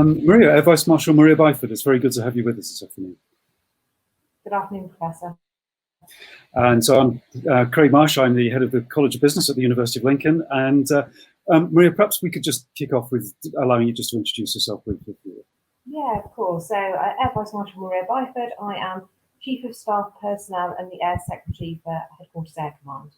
Maria, Air Vice Marshal Maria Byford, it's very good to have you with us this afternoon. Good afternoon, Professor. And so I'm Craig Marsh. I'm the head of the College of Business at the University of Lincoln. And Maria, perhaps we could just kick off with allowing you just to introduce yourself briefly. Yeah, of course. So Air Vice Marshal Maria Byford, I am Chief of Staff Personnel and the Air Secretary for Headquarters Air Command.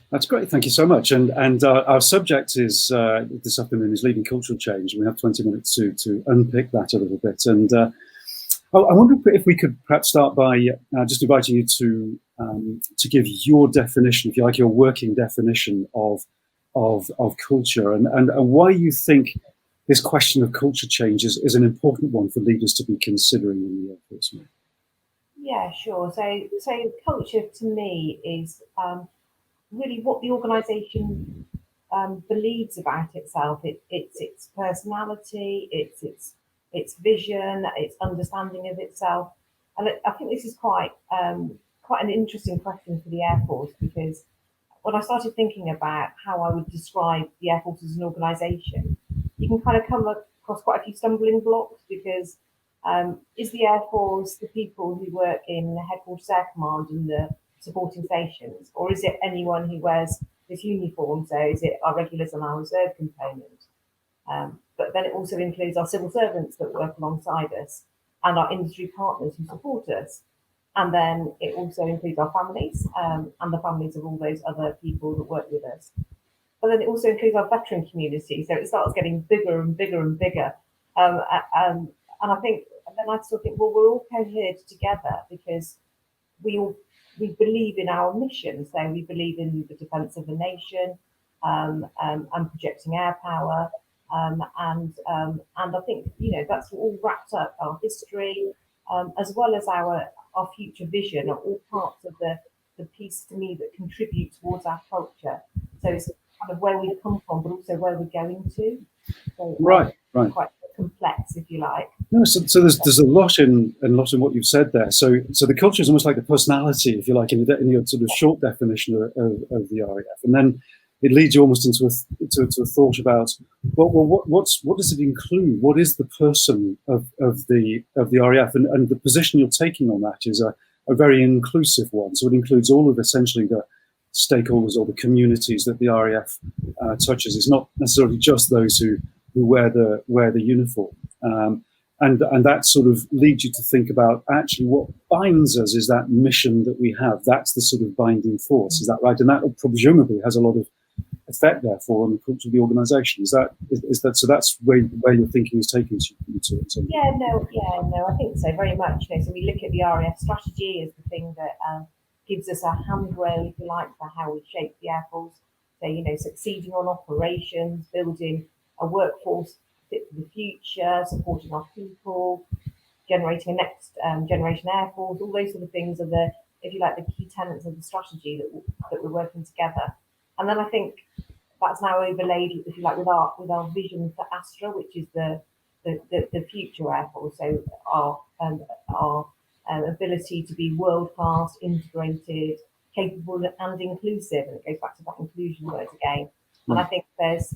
That's great, thank you so much. And our subject is this afternoon is leading cultural change. And we have 20 minutes to unpick that a little bit. And I wonder if we could perhaps start by just inviting you to give your definition, if you like, your working definition of culture, and why you think this question of culture change is an important one for leaders to be considering in the Air Force. Yeah, sure. So culture to me is really what the organisation believes about itself. It's its personality, it's its vision, its understanding of itself. And I think this is quite an interesting question for the Air Force, because when I started thinking about how I would describe the Air Force as an organisation, you can kind of come across quite a few stumbling blocks, because is the Air Force the people who work in the Headquarters Air Command and the supporting stations, or is it anyone who wears this uniform? So is it our regulars and our reserve component? But then it also includes our civil servants that work alongside us and our industry partners who support us. And then it also includes our families and the families of all those other people that work with us. But then it also includes our veteran community. So it starts getting bigger and bigger and bigger. And I think, then I sort of think, well, we're all cohered together because we believe in our mission. So we believe in the defence of the nation and projecting air power. And I think, that's all wrapped up. Our history, as well as our future vision, are all parts of the piece, to me, that contribute towards our culture. So it's kind of where we've come from, but also where we're going to. So, right. Quite complex, if you like. No, so there's a lot in what you've said there. So the culture is almost like the personality, if you like, in your sort of short definition of the RAF, and then it leads you almost into a thought about what does it include? What is the person of the RAF, and the position you're taking on that is a very inclusive one. So it includes all of essentially the stakeholders or the communities that the RAF touches. It's not necessarily just those who wear the uniform, and that sort of leads you to think about actually what binds us is that mission that we have. That's the sort of binding force. Is that right? And that presumably has a lot of effect, therefore, on the culture of the organisation. Is that so? That's where your thinking is taking you to. Yeah, no, I think so, very much. So we look at the RAF strategy as the thing that gives us a handrail, if you like, for how we shape the Air Force. So succeeding on operations, building a workforce fit for the future, supporting our people, generating a next generation Air Force. All those sort of things are the, if you like, the key tenets of the strategy that we're working together. And then I think that's now overlaid, if you like, with our vision for Astra, which is the future Air Force. So our ability to be world class, integrated, capable, and inclusive. And it goes back to that inclusion word again. And I think there's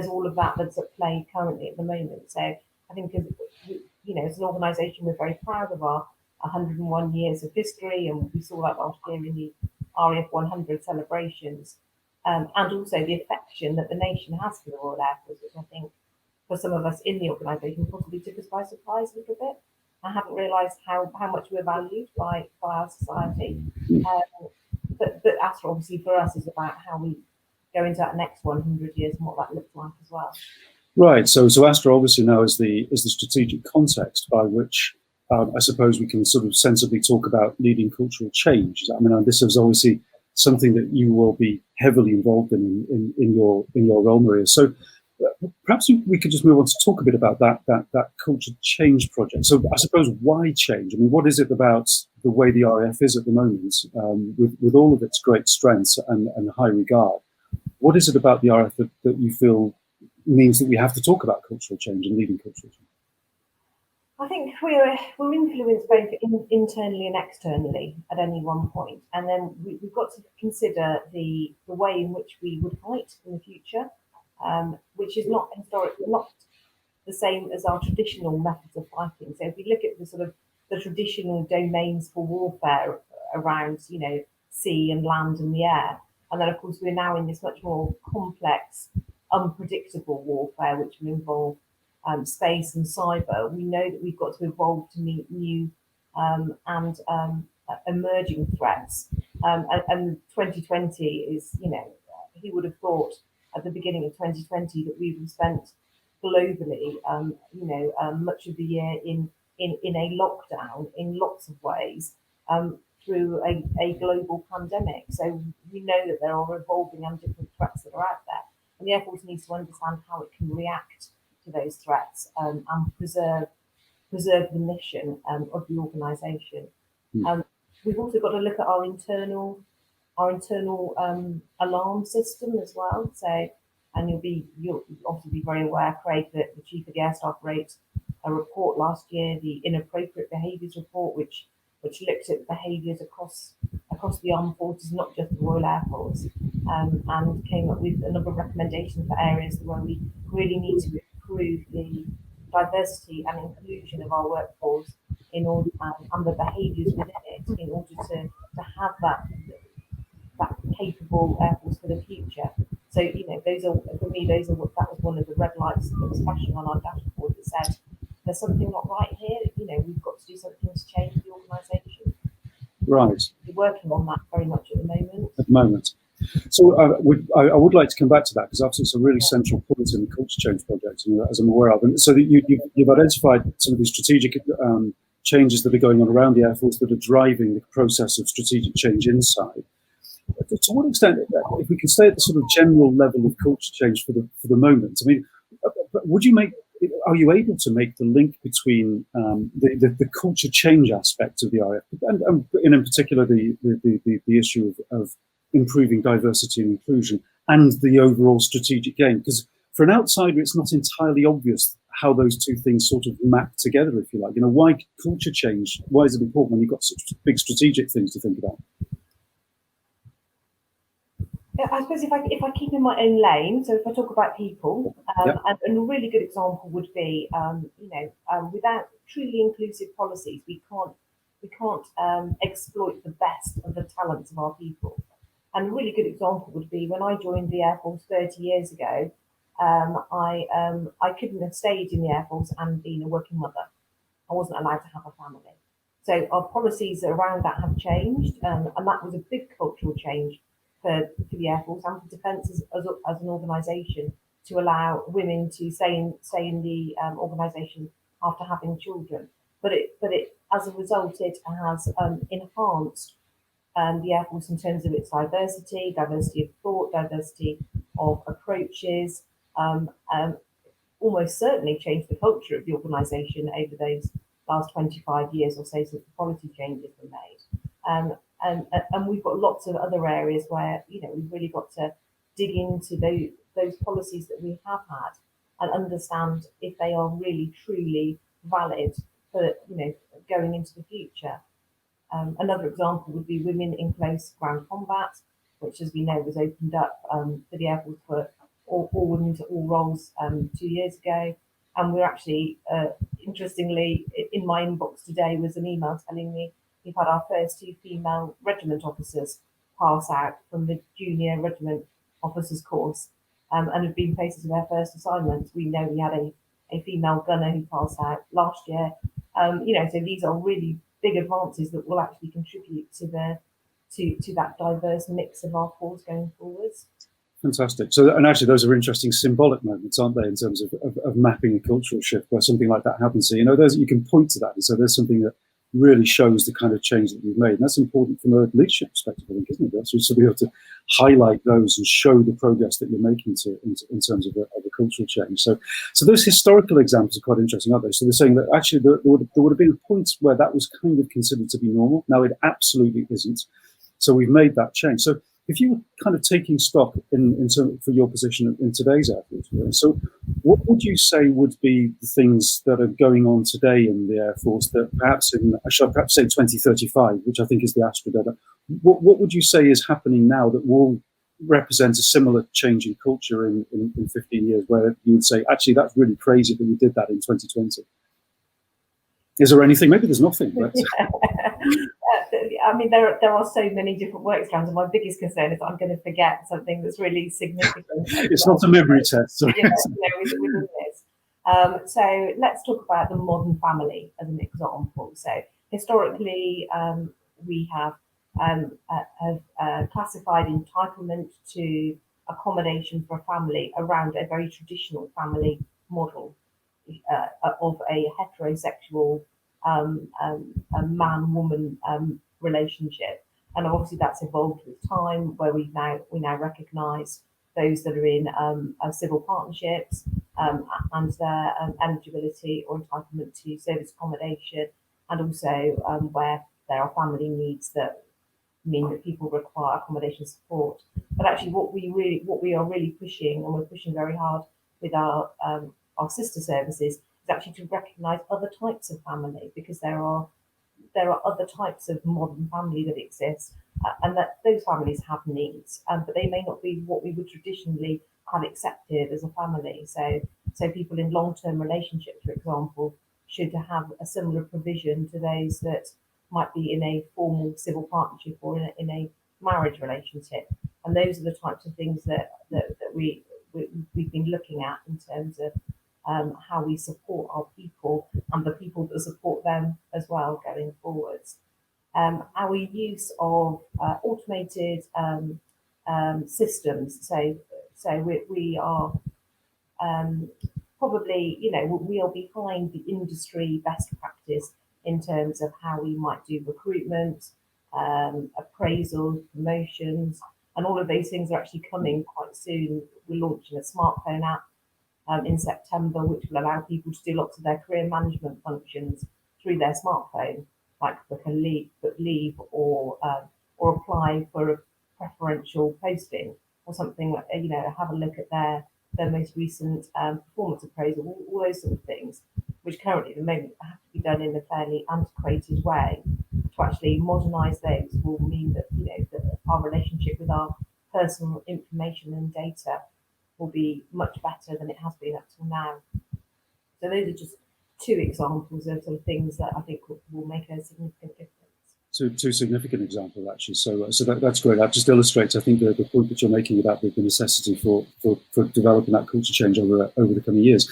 all of that that's at play currently at the moment. So I think, as an organisation, we're very proud of our 101 years of history, and we saw that last year in the RAF 100 celebrations, and also the affection that the nation has for the Royal Air Force, which I think for some of us in the organisation possibly took us by surprise a little bit. I haven't realised how much we're valued by our society. But Astra, obviously, for us is about how we go into that next 100 years and what that looks like as well. Right. So Astra obviously now is the strategic context by which I suppose we can sort of sensibly talk about leading cultural change. I mean, this is obviously something that you will be heavily involved in your role, Maria. So perhaps we could just move on to talk a bit about that culture change project. So I suppose, why change? I mean, what is it about the way the RAF is at the moment, with all of its great strengths and high regard? What is it about the RAF that you feel means that we have to talk about cultural change and leading cultural change? I think we're influenced both internally and externally at any one point, and then we've got to consider the way in which we would fight in the future, which is not the same as our traditional methods of fighting. So if we look at the sort of the traditional domains for warfare around, sea and land and the air, and then of course we're now in this much more complex, unpredictable warfare, which will involve space and cyber. We know that we've got to evolve to meet new and emerging threats. And 2020 is, who would have thought at the beginning of 2020 that we would have spent globally, much of the year in a lockdown in lots of ways, through a global pandemic. So we know that there are evolving and different threats that are out there. And the Air Force needs to understand how it can react to those threats, and preserve the mission of the organisation. We've also got to look at our internal alarm system as well. So, and you'll obviously be very aware, Craig, that the Chief of the Air Staff wrote a report last year, the Inappropriate Behaviours Report, which looked at behaviours across the armed forces, not just the Royal Air Force, and came up with a number of recommendations for areas where we really need to improve the diversity and inclusion of our workforce in order, and the behaviours within it, in order to have that capable Air Force for the future. So, those are, for me, that was one of the red lights that was flashing on our dashboard that said, there's something not right here. We've got to do something to change the organisation. Right. We're working on that very much at the moment. So I would like to come back to that, because obviously it's a really central point in the culture change project, as I'm aware of. And so that you've identified some of the strategic changes that are going on around the Air Force that are driving the process of strategic change inside. To what extent, if we can stay at the sort of general level of culture change for the moment, I mean, are you able to make the link between the culture change aspect of the RAF, and in particular the issue of improving diversity and inclusion, and the overall strategic gain? Because for an outsider, it's not entirely obvious how those two things sort of map together, if you like. Why culture change? Why is it important when you've got such big strategic things to think about? I suppose if I keep in my own lane, so if I talk about people, and a really good example would be, without truly inclusive policies, we can't exploit the best of the talents of our people. And a really good example would be when I joined the Air Force 30 years ago. I couldn't have stayed in the Air Force and been a working mother. I wasn't allowed to have a family. So our policies around that have changed, and that was a big cultural change for the Air Force and for Defence as an organisation, to allow women to stay in the organisation after having children. But it as a result, it has enhanced the Air Force in terms of its diversity of thought, diversity of approaches, almost certainly changed the culture of the organisation over those last 25 years or so, since the policy changes were made. And we've got lots of other areas where, we've really got to dig into those policies that we have had and understand if they are really, truly valid for, going into the future. Another example would be women in close ground combat, which, as we know, was opened up for the Air Force for all women to all roles 2 years ago. And we're actually, interestingly, in my inbox today was an email telling me we've had our first 2 female regiment officers pass out from the junior regiment officers course, and have been faces of their first assignments. We know we had a female gunner who passed out last year. So these are really big advances that will actually contribute to that diverse mix of our force going forwards. Fantastic. So, and actually, those are interesting symbolic moments, aren't they, in terms of mapping a cultural shift where something like that happens. So, you can point to that, and so there's something that really shows the kind of change that you've made, and that's important from a leadership perspective, I think, isn't it? That's to be able to highlight those and show the progress that you're making in terms of a cultural change. So those historical examples are quite interesting, aren't they? So they're saying that actually there would have been a point where that was kind of considered to be normal. Now it absolutely isn't. So we've made that change. So if you were kind of taking stock for your position in today's Air Force, so what would you say would be the things that are going on today in the Air Force that perhaps I should perhaps say 2035, which I think is the Astra data, what would you say is happening now that will represent a similar change in culture in 15 years, where you would say, actually, that's really crazy that we did that in 2020? Is there anything? Maybe there's nothing. But... I mean, there are so many different work strands, and my biggest concern is that I'm going to forget something that's really significant. It's not a memory test. Within this. So let's talk about the modern family as an example. So historically, we have classified entitlement to accommodation for a family around a very traditional family model of a heterosexual a man-woman relationship, and obviously that's evolved with time, where we now recognise those that are in civil partnerships and their eligibility or entitlement to service accommodation, and also where there are family needs that mean that people require accommodation support. But actually, what we are really pushing, and we're pushing very hard with our sister services, is actually to recognise other types of family, because there are other types of modern family that exist, and that those families have needs, but they may not be what we would traditionally have accepted as a family. So people in long-term relationships, for example, should have a similar provision to those that might be in a formal civil partnership or in a marriage relationship. And those are the types of things that we've been looking at in terms of how we support our people and the people that support them as well going forwards. Our use of automated systems. So we are probably, we are behind the industry best practice in terms of how we might do recruitment, appraisal, promotions, and all of those things are actually coming quite soon. We're launching a smartphone app in September, which will allow people to do lots of their career management functions through their smartphone, like book leave or apply for a preferential posting or something. Have a look at their most recent performance appraisal, all those sort of things, which currently at the moment have to be done in a fairly antiquated way. To actually modernise those will mean that that our relationship with our personal information and data will be much better than it has been up till now. So those are just two examples of sort of things that I think will make a significant difference. Two significant examples, actually. So that's great. That just illustrates, I think, the point that you're making about the necessity for developing that culture change over the coming years.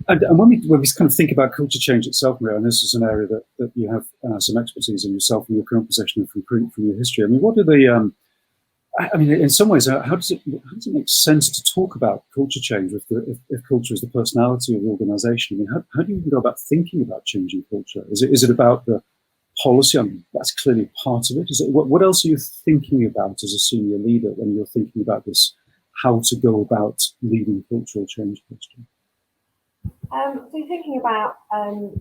And when we kind of think about culture change itself, Maria, and this is an area that you have some expertise in yourself in your current position and from your history. I mean, what are the in some ways, how does it make sense to talk about culture change if culture is the personality of the organisation? I mean, how do you go about thinking about changing culture? Is it about the policy? I mean, that's clearly part of it. Is it what else are you thinking about as a senior leader when you're thinking about this? How to go about leading cultural change question? So thinking about how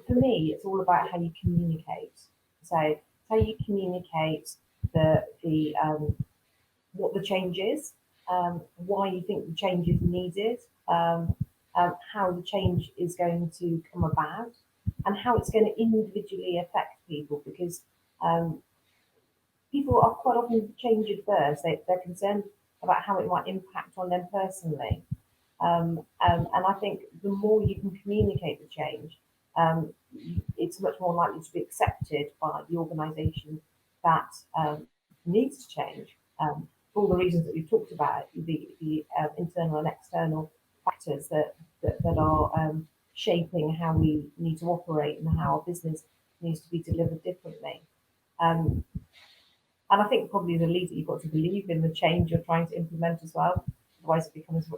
for me, it's all about how you communicate. So how you communicate the what the change is, why you think the change is needed, how the change is going to come about, and how it's going to individually affect people, because people are quite often change adverse. They're concerned about how it might impact on them personally. And I think the more you can communicate the change, it's much more likely to be accepted by the organisation that needs to change. For all the reasons that we've talked about, the internal and external factors that are shaping how we need to operate and how our business needs to be delivered differently. And I think probably as a leader, you've got to believe in the change you're trying to implement as well. Otherwise, it becomes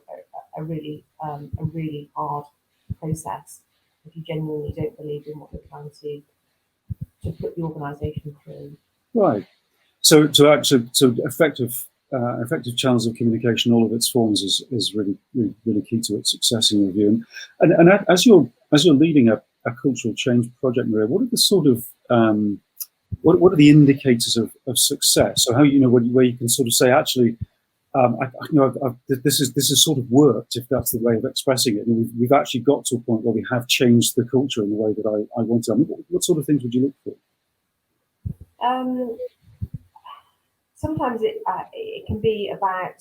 a really hard process if you genuinely don't believe in what you're trying to put the organisation through. Right. So effective channels of communication, all of its forms, is really key to its success in your view. And as you're leading a cultural change project, Maria, what are the sort of what are the indicators of success? So how where you can sort of say, actually, this has sort of worked, if that's the way of expressing it. And we've actually got to a point where we have changed the culture in the way that I want to. I mean, what sort of things would you look for? sometimes it can be about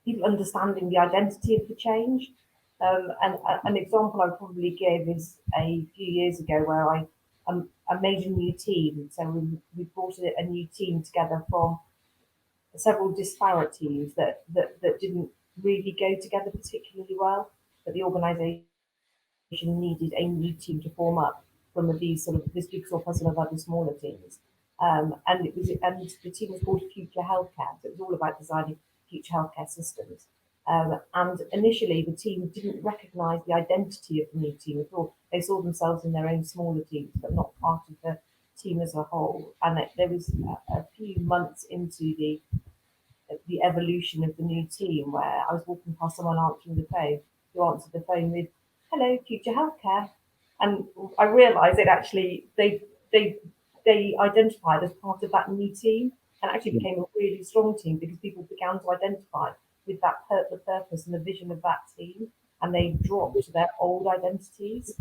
people understanding the identity of the change. And an example I would probably give is a few years ago where I made a new team. So we brought a new team together from several disparate teams that didn't really go together particularly well, but the organisation needed a new team to form up from these sort of this jigsaw puzzle of other smaller teams. And the team was called Future Healthcare. So it was all about designing future healthcare systems. And initially, the team didn't recognise the identity of the new team at all. They saw themselves in their own smaller teams, but not part of the team as a whole. And there was a few months into the evolution of the new team where I was walking past someone answering the phone who answered the phone with "Hello, Future Healthcare," and I realised that actually they identified as part of that new team and actually became a really strong team because people began to identify with the purpose and the vision of that team, and they dropped their old identities.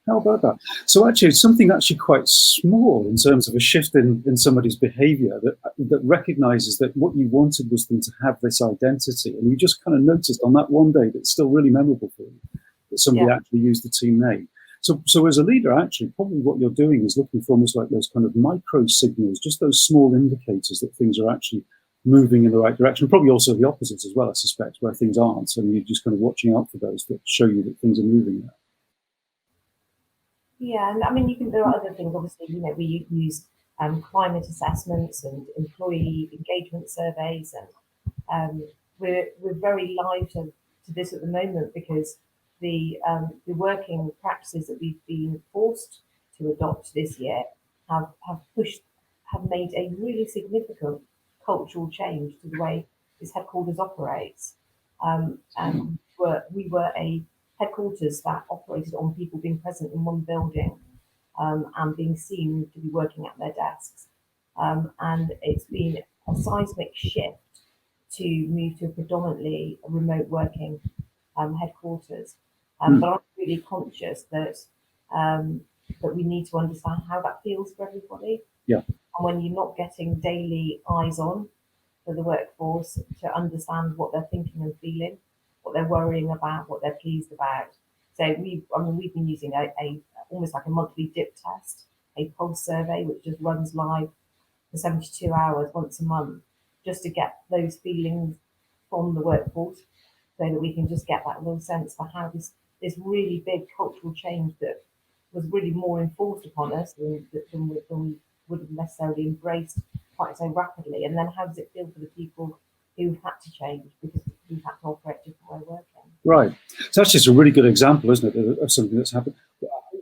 How about that? So actually, it's something actually quite small in terms of a shift in somebody's behaviour that recognises that what you wanted was them to have this identity, and you just kind of noticed on that one day that's still really memorable for you that somebody actually used the team name. So as a leader, actually, probably what you're doing is looking for almost like those kind of micro signals, just those small indicators that things are actually moving in the right direction. Probably also the opposites as well, I suspect, where things aren't, and you're just kind of watching out for those that show you that things are moving there. Yeah, and I mean, there are other things. Obviously, we use climate assessments and employee engagement surveys, and we're very live to this at the moment because the working practices that we've been forced to adopt this year have made a really significant cultural change to the way this headquarters operates. And we were a headquarters that operated on people being present in one building and being seen to be working at their desks. And it's been a seismic shift to move to a predominantly remote working headquarters. But I'm really conscious that we need to understand how that feels for everybody. Yeah. And when you're not getting daily eyes on for the workforce to understand what they're thinking and feeling, what they're worrying about, what they're pleased about. So we've been using a almost like a monthly dip test, a pulse survey, which just runs live for 72 hours once a month, just to get those feelings from the workforce, so that we can just get that little sense for how this really big cultural change that was really more enforced upon us than we would have necessarily embraced quite so rapidly. And then how does it feel for the people who've had to change because we've had to operate a different way of working? Right. So that's just a really good example, isn't it, of something that's happened.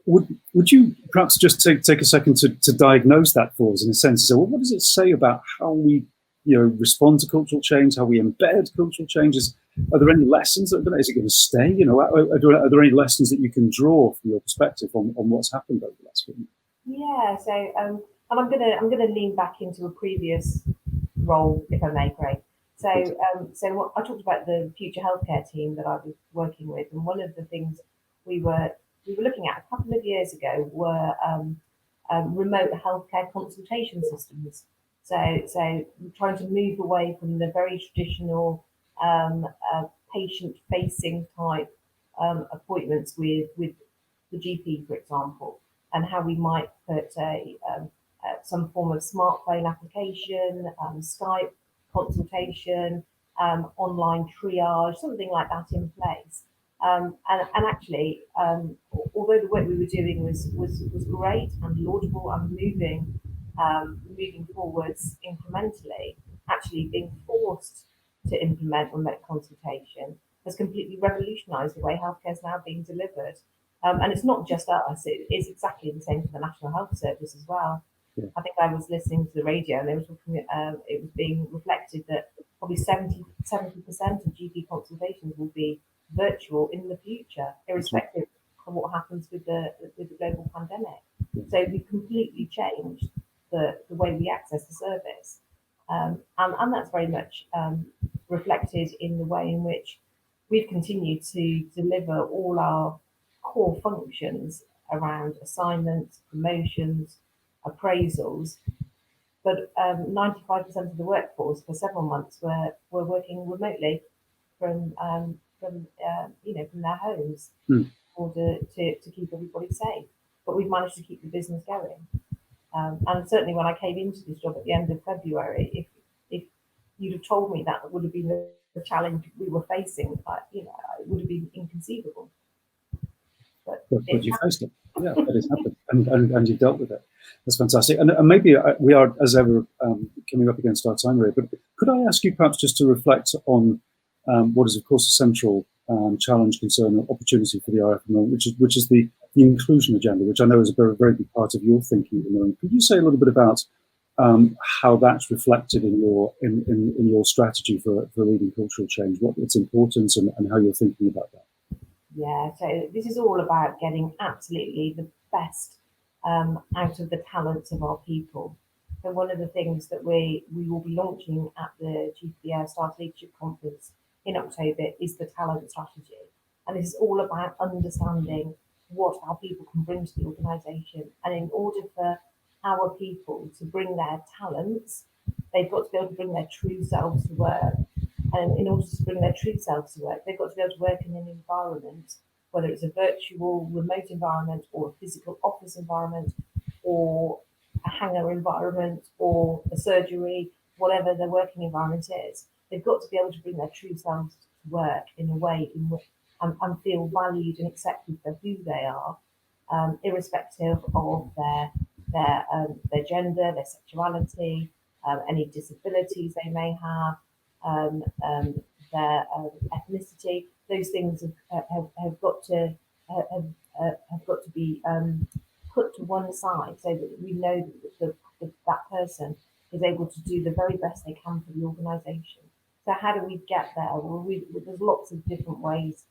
Would you perhaps just take a second to diagnose that for us in a sense? So what does it say about how we respond to cultural change, how we embed cultural changes? Are there any lessons? Is it going to stay? Are there any lessons that you can draw from your perspective on what's happened over the last few years? Yeah. So and I'm gonna lean back into a previous role, if I may, Craig. So what I talked about the future healthcare team that I was working with, and one of the things we were looking at a couple of years ago were remote healthcare consultation systems. So trying to move away from the very traditional patient-facing type appointments with the GP, for example, and how we might put some form of smartphone application, Skype consultation, online triage, something like that in place. And actually, although the work we were doing was great and laudable and moving forwards incrementally, actually being forced to implement remote consultation has completely revolutionised the way healthcare is now being delivered. And it's not just us; it is exactly the same for the National Health Service as well. Yeah. I think I was listening to the radio and they were talking. It was being reflected that probably 70% of GP consultations will be virtual in the future, irrespective of what happens with the global pandemic. Yeah. So we've completely changed the way we access the service, and that's very much reflected in the way in which we've continued to deliver all our core functions around assignments, promotions, appraisals, but 95% of the workforce for several months were working remotely from their homes in order to keep everybody safe. But we've managed to keep the business going. And certainly when I came into this job at the end of February, if you'd have told me that would have been the challenge we were facing, it would have been inconceivable. But you faced it. Yeah, but it's happened, and you dealt with it. That's fantastic. And maybe we are, as ever, coming up against our time here, but could I ask you perhaps just to reflect on what is, of course, a central challenge, concern, or opportunity for the RF at the moment, which is the inclusion agenda, which I know is a very, very big part of your thinking at the moment. Could you say a little bit about how that's reflected in your strategy for leading cultural change, what its importance, and how you're thinking about that? Yeah, so this is all about getting absolutely the best out of the talents of our people. So one of the things that we will be launching at the GPR Staff Leadership Conference in October is the talent strategy. And this is all about understanding what our people can bring to the organisation. And in order for our people to bring their talents, they've got to be able to bring their true selves to work. And in order to bring their true selves to work, they've got to be able to work in an environment, whether it's a virtual remote environment or a physical office environment or a hangar environment or a surgery, whatever their working environment is. They've got to be able to bring their true selves to work in a way in which and feel valued and accepted for who they are, irrespective of their gender, their sexuality, any disabilities they may have, their etnicity. Those things have got to be put to one side so that we know that that person is able to do the very best they can for the organisation. So how do we get there? Well, there's lots of different ways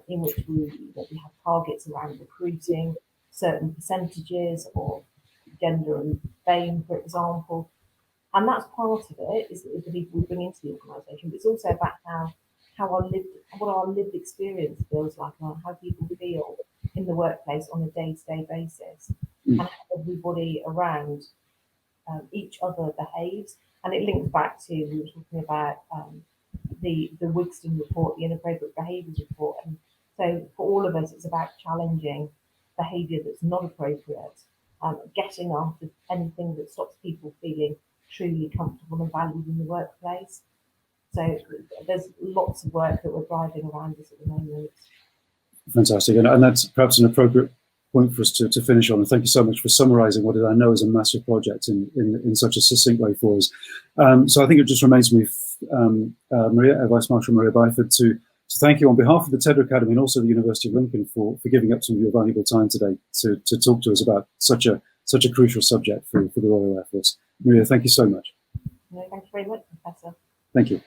in which we have targets around recruiting, certain percentages of gender and BAME, for example. And that's part of it, is the people we bring into the organisation. But it's also about what our lived experience feels like, and how people feel in the workplace on a day-to-day basis, and how everybody around each other behaves. And it links back to, we were talking about the Wigston report, the inappropriate behaviours report. And so for all of us, it's about challenging behaviour that's not appropriate, getting after anything that stops people feeling truly comfortable and valued in the workplace. So there's lots of work that we're driving around this at the moment. Fantastic, and that's perhaps an appropriate point for us to finish on. And thank you so much for summarising what I know is a massive project in such a succinct way for us. So I think it just remains me, Maria, Vice Marshal Maria Byford, to thank you on behalf of the TEDR Academy and also the University of Lincoln for giving up some of your valuable time today to talk to us about such a crucial subject for the Royal Air Force. Maria, thank you so much. No, thank you very much, Professor. Thank you.